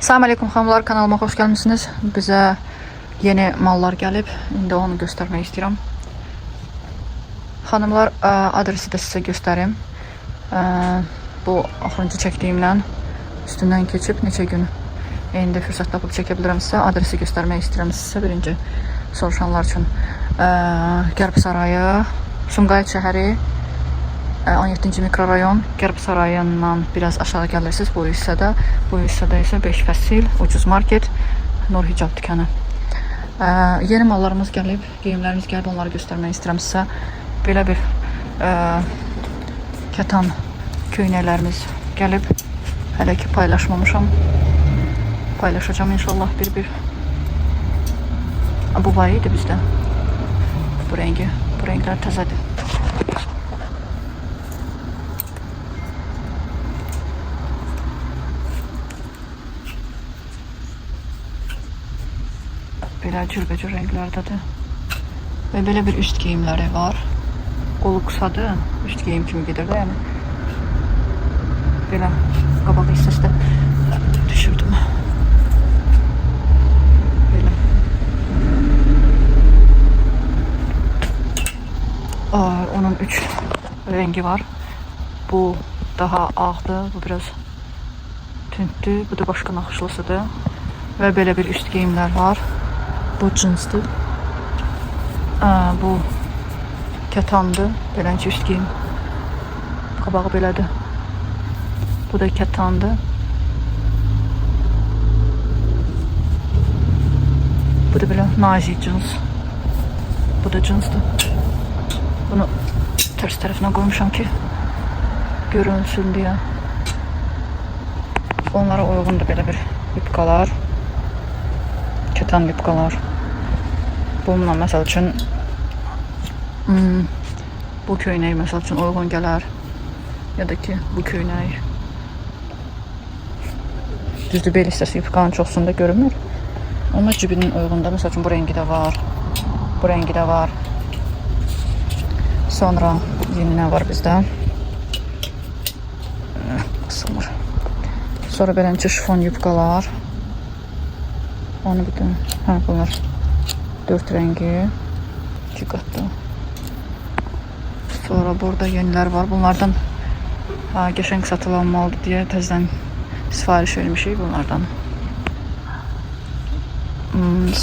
Selamünaleyküm xanımlar, kanalıma xoş gəlmisiniz. Bizə yeni mallar gəlib. İndi onu göstərmək istəyirəm. Xanımlar, adresi də sizə göstərim. Bu axırıncı çəkdiyimlə üstündən keçib neçə gün indi fürsət tapıb çəkə bilirəm sizə. Adresi göstərmək istəyirəm sizə birinci soruşanlar üçün. Qərb Sarayı, Sumqayıt şəhəri, 17-ci mikrorayon, Qərb Sarayından biraz aşağı gəlirsiniz bu hissədə. Bu hissədə isə 5 fəsil, ucuz market, Nur Hicab dükkanı. Yeni mallarımız gəlib, geyimlərimiz gəlib, onları göstərmək istəyirəm sizə. Belə bir kətan köynəklərimiz gəlib. Hələ ki paylaşmamışam. Paylaşacağım inşallah bir. Bu var idi bizdə. Bu rengi, bu renklər təzədir. Belə cürbəcür renklərdədir. Və belə bir üst geyimləri var. Qolu qısadır, üst geyim kimi gedir də, yəni. Belə qabaq hissəsində düşürdüm. Belə. Onun 3 rengi var. Bu daha ağdır, bu biraz tündür, bu da başqa naxışlısıdır. Və belə bir üst geyimlər var. Bu cinsdir. Bu kətandır. Belənçə üst geyim. Qabağı belədir. Bu da kətandır. Bu da belə nazik cins. Bu da cinsdir. Bunu tərs tərəfinə qoymuşam ki görünsün deyə. Onlara uyğundur belə bir yubkalar. Kətan yubkalar. Bununla məsəl üçün bu köynək məsəl üçün uyğun gələr. Ya da ki bu köynək. Düzdür, bel hissəsi yubkanın çoxsunda görünmür. Amma cibinin uyğunda məsəl üçün bu rengi də var. Bu rengi də var. Sonra yeni nə var bizdə? Qısılmır. Sonra belənçə şifon yubkalar. Onu bütün, bunlar 4 rengi, 2 qatlı. Sonra burada yenilər var. Bunlardan qəşəng satılanmalıdır deyə təzədən sifariş vermişik bunlardan.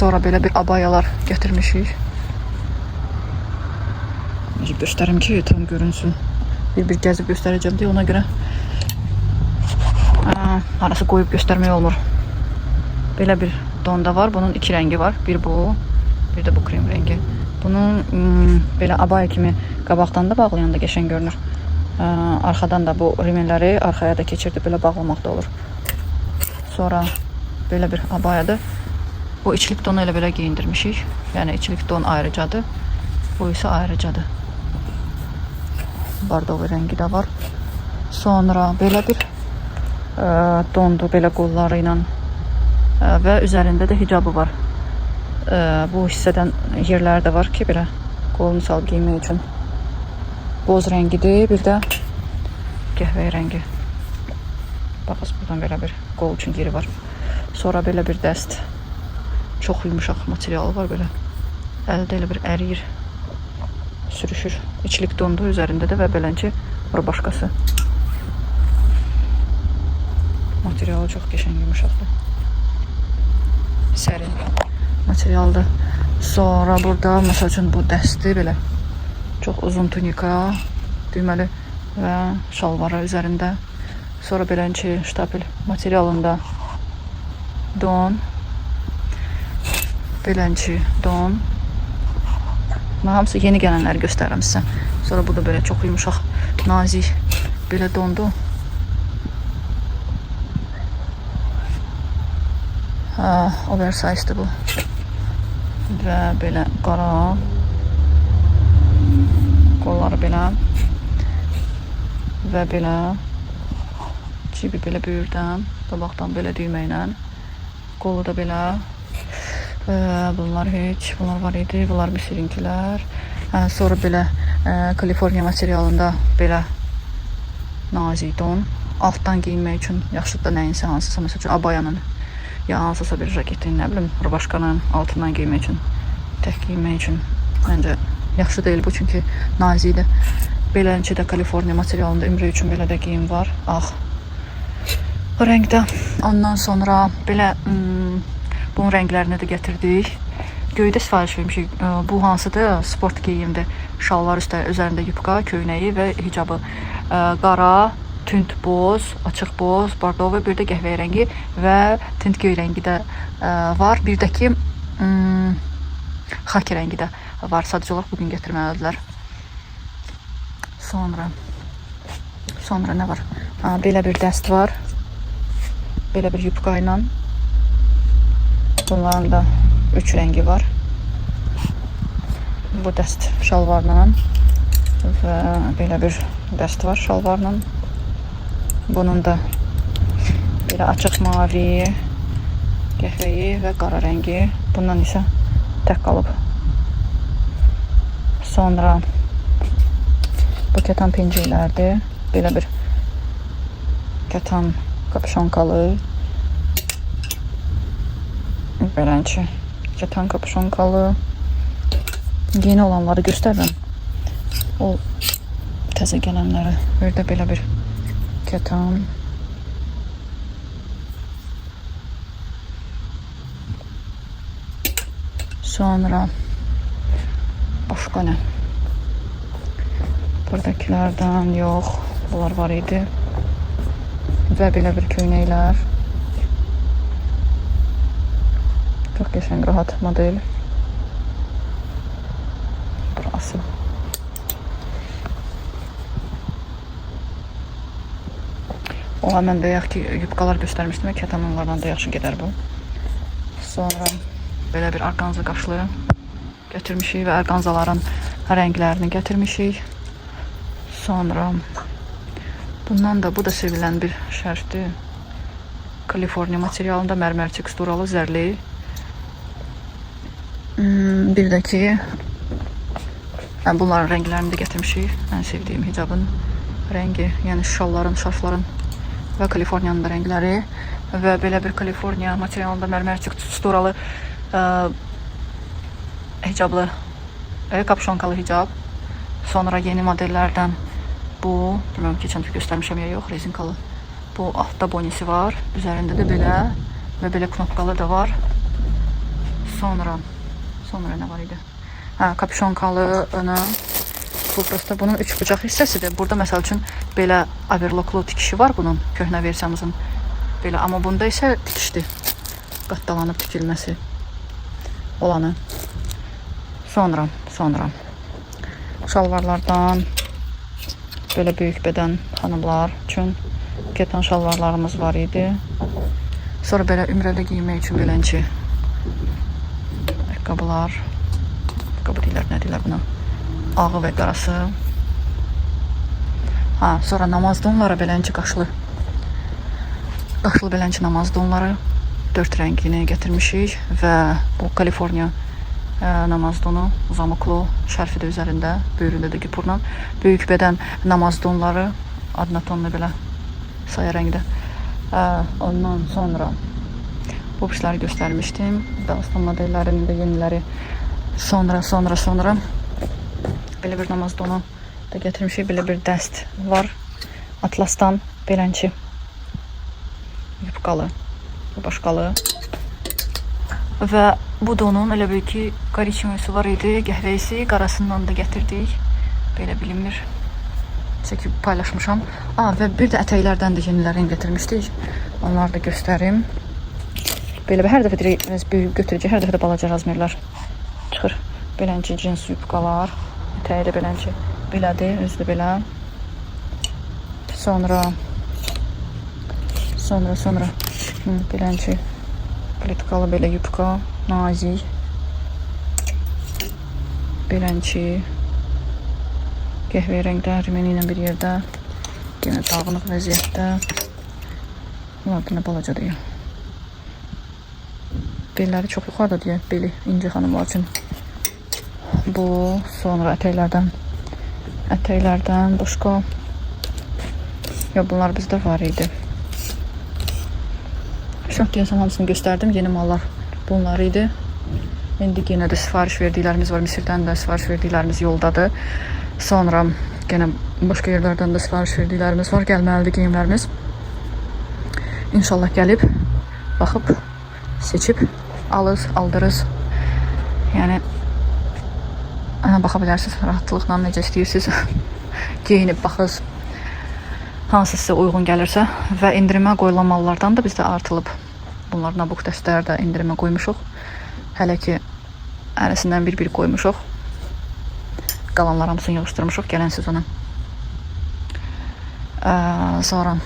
Sonra belə bir abayalar gətirmişik. Necə göstərim ki tam görünsün. Bir gəzib göstərəcəm deyə ona görə arası qoyub göstərmək olmur. Belə bir donda var. Bunun 2 rengi var. Bir bu, bir də bu krem rengi. Bunun belə abaya kimi qabaqdan da bağlayanda qəşəng görünür. Arxadan da bu rimelləri arxaya da keçirdib belə bağlamaq da olur. Sonra belə bir abayadır. Bu içlik donu elə belə geyindirmişik. Yəni içlik don ayrıcadır. Bu isə ayrıcadır. Bardov rengi də var. Sonra belə bir dondu belə qolları ilə. Və üzərində də hicabı var. Bu hissədən yerləri də var ki, belə qolunu salıb giymək üçün. Boz rengidir, bir də qəhvəyi rengi. Baxız, buradan belə bir qol üçün yeri var. Sonra belə bir dəst. Çox yumuşaq materialı var belə. Əldə elə bir əriyir, sürüşür. İçlik dondu üzərində də və belənçə var başqası. Materialı çox qəşəng yumuşaqdır. Sərin materialdır. Sonra burada məsəl üçün bu dəsti belə çox uzun tunika, düyməli və şalvarı üzərində. Sonra belənçə ştapel materialında don, belənçə don. Hamısı yeni gələnləri göstərirəm sizə. Sonra burada belə çox yumuşaq, nazik belə dondu. Oversize'dir bu. Və belə qara. Qolları belə. Və belə. Cibi belə böyürdən. Qabaqdan belə düymə ilə. Qolu da belə. Bunlar heç. Bunlar var idi. Bunlar misirinkilər. Sonra belə Kaliforniya materialında belə nazik don. Altdan giyinmək üçün yaxşıdır da nəyinsə hansısa. Məsəl üçün abayanın ya hansısa bir jaketin, nə bilim, rubашkanın altından giymək üçün, tək giymək üçün məncə yaxşı deyil bu, çünki nazikdir. Beləncə də Kaliforniya materialında ümrə üçün belə də geyim var. O rəngdə. Ondan sonra belə bunun rənglərini də gətirdik. Göydə sifariş vermişik. Bu hansıdır? Sport geyimdir. Şalvar üzərində yupqa, köynəyi və hicabı. Qara, tünd boz, açıq boz, bordovu, bir də qəhvəyi rəngi və tünd göy rəngi də var. Bir də ki xaki rəngi də var. Sadəcə olaraq bugün gətirməlidirlər. Sonra nə var? Belə bir dəst var. Belə bir yupqa ilə. Bunların da 3 rəngi var. Bu dəst şalvarla və belə bir dəst var şalvarla. Bunun da belə açıq mavi, qəhvəyi və qara rəngi. Bundan isə tək qalıb. Sonra bu kətan pencəklərdir. Belə bir kətan kapşonkalı. Belənçi kətan kapşonkalı. Yeni olanları göstərirəm. O təzə gələnləri. Bir də belə bir kətan. Sonra başqa nə? Buradakilərdən yox. Bunlar var idi. Və belə bir köynəklər. Çox qəşəng, rahat model. Burası. O, mən bayaq ki, yupqalar göstərmişdim. Kətanlardan da yaxşı gedər bu. Sonra belə bir orqanza qaşlı gətirmişik və orqanzaların rənglərini gətirmişik. Sonra bundan da bu da sevilən bir şərfdir. Kaliforniya materialında mərmər teksturalı, zərli. Bir də ki bunların rənglərini də gətirmişik. Ən sevdiyim hicabın rəngi, yəni şalların, şarfların və Kaliforniyanın da rəngləri və belə bir Kaliforniya materialında mərmər teksturalı hicablı, kapşonkalı hicab. Sonra yeni modellərdən bu, bilmirəm keçən tür göstərmişəm ya yox, rezinkalı. Bu altda bonisi var, üzərində də belə və belə knopkalı da var. Sonra nə var idi? Kapşonkalı önü. Bu prosta bunun 3 bucaq hissəsidir. Burada məsəl üçün belə overlocklu tikişi var bunun, köhnə versiyamızın. Belə, amma bunda isə tikişdir. Qatdalanıb tikilməsi olanı. Sonra şalvarlardan belə böyük bədən xanımlar üçün kətan şalvarlarımız var idi. Sonra belə ümrədə giymək üçün belənçi ayaqqabılar. Ayaqqabı deyirlər, nə deyirlər buna? Ağı və qarası. Sonra namaz donları belənçi qaşlı. Qaşlı belənçi namaz donları 4 rəngini gətirmişik və bu Kaliforniya namaz donu, uzamıqlı, şərfi də üzərində, böyründə də gipurla. Böyük bədən namaz donları, adına tonlu belə saya rəngdə. Ondan sonra bu pişləri göstərmişdim. Dağıstan modellərinin də yeniləri. Sonra belə bir namaz donu da gətirmişik. Belə bir dəst var. Atlasdan belənçi. Yupqalı, başqalı. Və bu donun elə bir ki, qariçimisi var idi, qəhvəyisi, qarasından da gətirdik. Belə bilinmir. Çəkib paylaşmışam. Və bir də ətəklərdən də yenilərini gətirmişdik. Onları da göstərim. Belə hər dəfə biraz böyük götürəcək, hər dəfə də balaca razmerlər çıxır. Belənçi cins yupqalar. Ətəyi də belənçi. Belədir, özü də belə. Sonra belənçi plitkalı belə yupqa, nazik. Belənçi qəhvəyi rəngdə, rimeni ilə bir yerdə. Yenə dağınıq vəziyyətdə. Bunlar da nə balaca deyil. Belləri çox yuxarıda deyək, beli inci xanımlar üçün. Bu, sonra ətəklərdən başqa. Bunlar bizdə var idi. Şu deyəsən hamısını göstərdim. Yeni mallar bunlar idi. İndi yenə də sifariş verdiklərimiz var. Misirdən də sifariş verdiklərimiz yoldadır. Sonra yenə başqa yerlərdən də sifariş verdiklərimiz var. Gəlməlidir geyimlərimiz. İnşallah gəlib, baxıb, seçib, aldırız. Yəni baxa bilərsiniz rahatlıqla necə istəyirsiniz. Geyinib baxırız. Hansı sizə uyğun gəlirsə və indirimə qoyulan mallardan da bizdə artılıb. Bunlar nabuk dəstələr də indirimə qoymuşuq. Hələ ki ərəsindən bir qoymuşuq. Qalanlar hamısını yığışdırmışıq gələn sezona. Sonra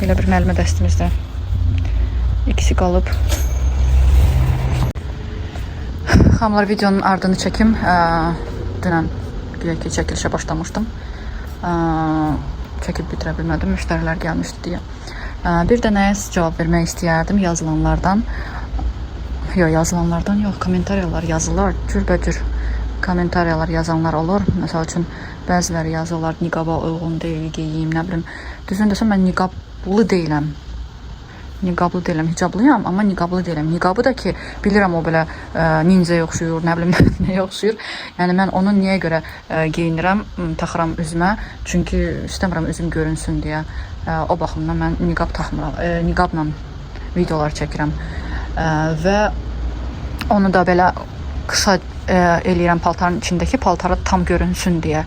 belə bir müəllimə dəstimizdə ikisi qalıb. Xanımlar, videonun ardını çəkim. Dünən güya ki çəkilişə başlamışdım. Çəkib bitirə bilmədim, müştərilər gəlmişdi deyə. Bir də nəyə cavab vermək istəyərdim yazılanlardan. Yazılanlardan yox, kommentariyalar yazırlar. Cürbəcür kommentariyalar yazanlar olur. Məsəl üçün bəziləri yazırlar niqaba uyğun deyil geyim, nə bilim. Düzün desəm mən niqablı deyiləm. Niqablı deyiləm, hicablıyam, amma niqablı deyiləm. Niqabı da ki, bilirəm o belə ninzəyə oxşuyur, nə bilim nəyə oxşuyur. Yəni mən onu niyə görə geyinirəm, taxıram üzümə. Çünki istəmirəm üzüm görünsün deyə. O baxımdan mən niqab taxmıram, niqabla videolar çəkirəm. Və onu da belə qısa eləyirəm paltarın içindəki, paltarı tam görünsün deyə.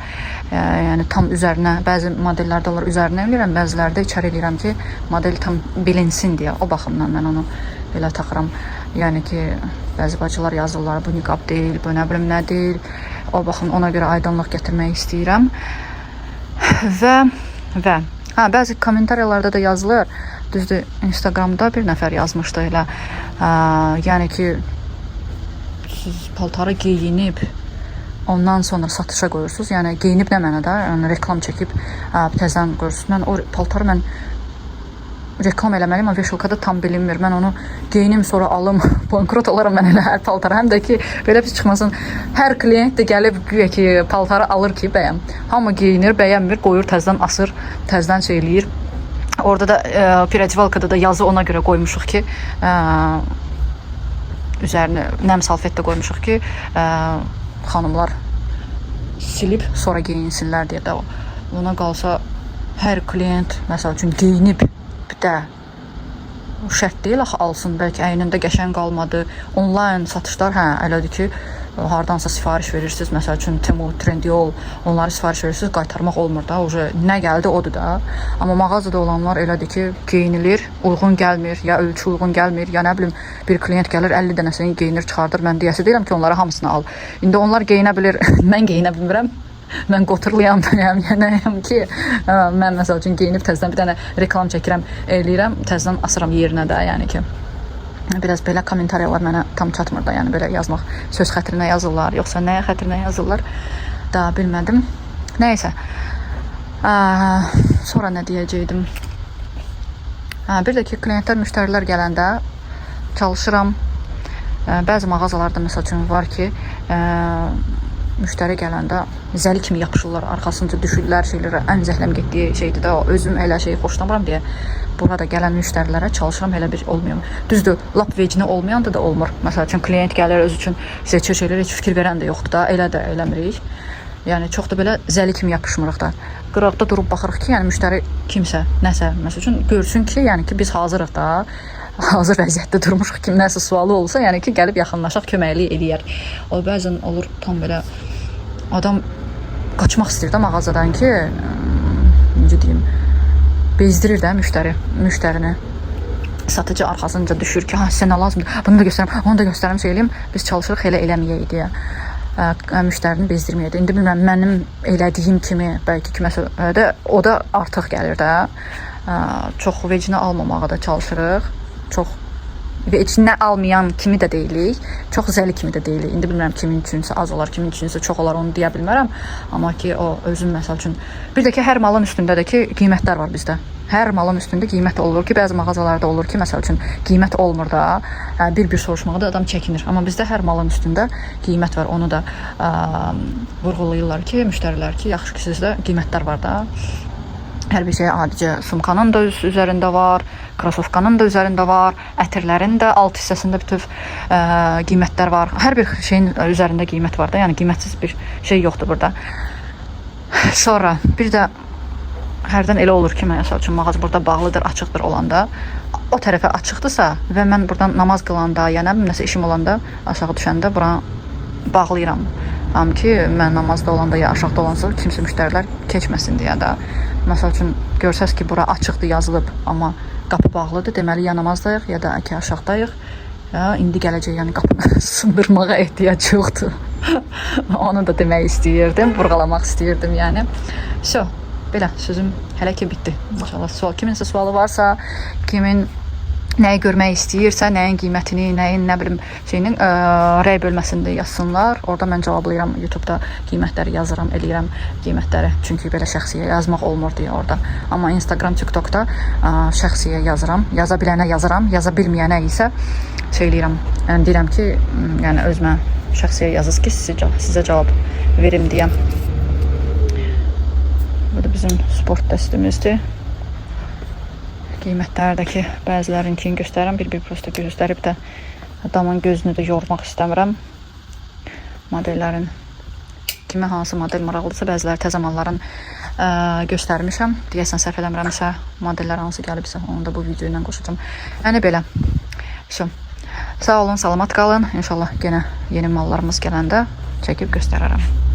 Yəni tam üzərinə, bəzi modellərdə onlar üzərinə eləyirəm, bəzilərdə içəri eləyirəm ki, model tam bilinsin deyə. O baxımdan mən onu belə taxıram. Yəni ki, bəzi bacılar yazırlar, bu niqab deyil, bu nə bilim nə deyil. O baxımdan ona görə aydınlıq gətirmək istəyirəm. Və bəzi kommentariyalarda da yazılır. Düzdür, Instagramda bir nəfər yazmışdı elə. Yəni ki, siz paltarı geyinib ondan sonra satışa qoyursunuz. Yəni geyinib nə mənada? Yəni reklam çəkib təzədən qoyursunuz. Mən o paltarı mən reklam eləməliyim, amma veşilkada tam bilinmir. Mən onu geyinim, sonra alım, bankrot olaram mən elə hər paltarı. Həm də ki, belə bir çıxmasın. Hər klient də gəlib güya ki, paltarı alır ki, bəyəm. Hamı geyinir, bəyənmir, qoyur, təzədən asır, təzədən şey eləyir. Orada da piradivalkada da yazı ona görə qoymuşuq ki, üzərinə nəm salfetdə qoymuşuq ki, xanımlar silib sonra geyinsinlər deyə də. Ona qalsa hər klient məsəl üçün geyinib də şərt deyil axı alsın, bəlkə əynində qəşəng qalmadı. Onlayn satışlar elədir ki, hardansa sifariş verirsiniz, məsəl üçün Temu, Trendyol, onları sifariş verirsiniz, qaytarmaq olmur da, nə gəldi odur da. Amma mağazada olanlar elədir ki, geyinilir, uyğun gəlmir, ya ölçü uyğun gəlmir, ya nə bilim bir klient gəlir 50 dənəsini geyinir, çıxardır. Mən deyəsi deyirəm ki, onlara hamısını al. İndi onlar geyinə bilir, mən geyinə bilmirəm. Mən qoturluyam, nəyəm ki, mən məsəl üçün geyinib təzədən bir dənə reklam çəkirəm, eləyirəm, təzədən asıram yerinə də, yəni ki. Biraz belə kommentariyalar mənə tam çatmır da, yəni belə yazmaq söz xətrinə yazırlar, yoxsa nəyə xətrinə yazırlar da bilmədim. Nəysə, sonra nə deyəcəkdim? Bir də ki, klientlər, müştərilər gələndə çalışıram. Bəzi mağazalarda məsəl üçün var ki, müştəri gələndə zəli kimi yapışırlar, arxasınca düşürlər, şeylərə, ən zəhləm getdiyi şeydir də, özüm elə şeyi xoşlamıram deyə. Burada gələn müştərilərə çalışıram elə bir olmayım. Düzdür, lap vecinə olmayan da olmur. Məsəl üçün klient gəlir öz üçün seçir şeylər, heç fikir verən də yoxdur da, elə də eləmirik. Yəni çox da belə zəli kimi yapışmırıq da. Qıraqda durub baxırıq ki, yəni müştəri kimsə, nəsə, məsəl üçün görsün ki, yəni ki biz hazırıq da. Hazır vəziyyətdə durmuşuq, kim nəsə sualı olsa, yəni ki gəlib yaxınlaşaq, köməklik eləyər. O bəzən olur tam belə adam qaçmaq istəyir də mağazadan ki, necə deyim, bezdirir də müştərini. Satıcı arxasınca düşür ki, sənə lazımdır, bunu da göstərəm, onu da göstərəm, söyləyim. Biz çalışırıq elə eləməyək deyə, müştərini bezdirməyək. İndi bilməm, mənim elədiyim kimi, bəlkə kiməsə də, o da artıq gəlir də. Çox vecinə almamağa da çalışırıq. Çox vecinə almayan kimi də deyilik, çox zəli kimi də deyilik. İndi bilmirəm kimin üçünsə az olar, kimin üçünsə çox olar, onu deyə bilmərəm. Amma ki o özüm məsəl üçün. Bir də ki hər malın üstündə də ki qiymətlər var bizdə. Hər malın üstündə qiymət olur ki, bəzi mağazalarda olur ki, məsəl üçün qiymət olmur da, bir soruşmağa da adam çəkinir. Amma bizdə hər malın üstündə qiymət var. Onu da vurğulayırlar ki, müştərilər ki, yaxşı ki sizdə qiymətlər var da. Hər bir şey adicə sumkanın da üzərində var, krasovkanın da üzərində var, ətirlərin də alt hissəsində bütöv qiymətlər var. Hər bir şeyin üzərində qiymət var da, yəni qiymətsiz bir şey yoxdur burada. Sonra bir də hərdən elə olur ki, məsəl üçün mağaza burada bağlıdır, açıqdır olanda, o tərəfə açıqdırsa və mən buradan namaz qılanda, yəni nəsə işim olanda, aşağı düşəndə bura bağlayıram. Amma ki, mən namazda olanda ya aşağıda olansa kimsə müştərilər keçməsin deyə də. Məsəl üçün görsəz ki, bura açıqdır yazılıb, amma qapı bağlıdır, deməli ya namazdayıq, ya da ki aşağıdayıq. Ya indi gələcək, yəni qapını sındırmağa ehtiyac yoxdur. Onu da demək istəyirdim, vurğalamaq istəyirdim, yəni. So, belə sözüm hələ ki bitdi. İnşallah kiminsə sualı varsa, kimin nəyi görmək istəyirsə, nəyin qiymətini, nəyin nə bilim şeyinin rəy bölməsində yazsınlar. Orada mən cavablayıram. YouTube-da qiymətləri yazıram, eləyirəm qiymətləri. Çünki belə şəxsiyə yazmaq olmur deyə orada. Amma Instagram, TikTok-da şəxsiyə yazıram. Yaza bilənə yazıram, yaza bilməyənə isə şey eləyirəm. Yəni deyirəm ki, yəni özümə şəxsiyə yazız ki, sizə cavab verim deyəm. Bu da bizim sport dəstimizdir. Qiymətlərdəki bəzilərinkini göstərirəm. Bir prosta göstərib də adamın gözünü də yormaq istəmirəm. Modellərin kimə hansı model maraqlıdırsa, bəziləri təzə malların göstərmişəm. Deyəsən səhv eləmirəmsə, modellər hansı gəlibsə, onu da bu video ilə qoşacağım. Yəni belə. Sağ olun, salamat qalın. İnşallah yenə yeni mallarımız gələndə çəkib göstərərəm.